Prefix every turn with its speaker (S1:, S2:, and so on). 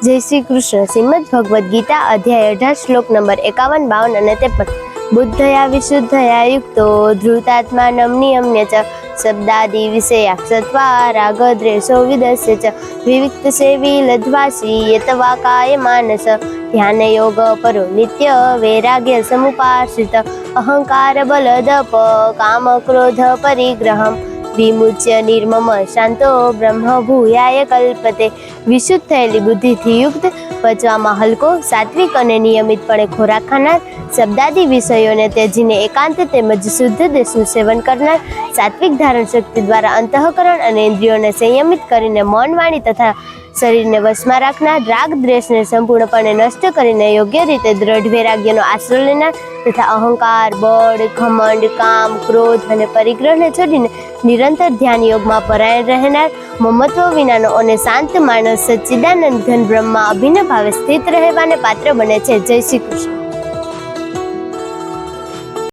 S1: જય શ્રી કૃષ્ણ. શ્રીમદ ભગવદ્ ગીતા અધ્યાય 18 શ્લોક નંબર 51, 52 અને 53. બુદ્ધયા વિશુદ્ધયા યુક્તો ધૃતાત્મા નમ્નિયમ્ય ચ શબ્દાદિ વિષયા સત્વા રાગદ્રેષો વિદસ્ય ચ વિવિક્ત સેવી લધ્વાસી યતવાકાય માનસ ધ્યાન યોગ પરો નિત્ય વૈરાગ્ય સમુપાશ્રિત અહંકાર બલદપ કામ ક્રોધ પરિગ્રહમ વિમુચ્ય નિર્મમ શાંતો બ્રહ્મ ભૂયાય કલ્પતે. વિશુદ્ધ થયેલી બુદ્ધિથી યુક્ત, પચવામાં હલકો, સાત્વિક અને નિયમિતપણે ખોરાક ખાનાર, શબ્દાદી વિષયોને ત્યજીને એકાંત તેમજ શુદ્ધ દેશનું સેવન કરનાર, સાત્વિક ધારણ શક્તિ દ્વારા અંતઃકરણ અને ઇન્દ્રિયોને સંયમિત કરીને મન, વાણી તથા શરીરને વશમાં રાખનાર, રાગ દ્વેષને સંપૂર્ણપણે નષ્ટ કરીને યોગ્ય રીતે દ્રઢ વૈરાગ્યનો આશ્રય લેનાર તથા અહંકાર, બળ, ઘમંડ, કામ, ક્રોધ અને પરિગ્રહને છોડીને નિરંતર ધ્યાન યોગમાં પરાયણ રહેનાર, મમત્વ વિનાનો અને શાંત માણસ સચ્ચિદાનંદ ઘન બ્રહ્મમાં અભિન્ન ભાવે સ્થિત રહેવાને પાત્ર બને છે. જય શ્રી કૃષ્ણ.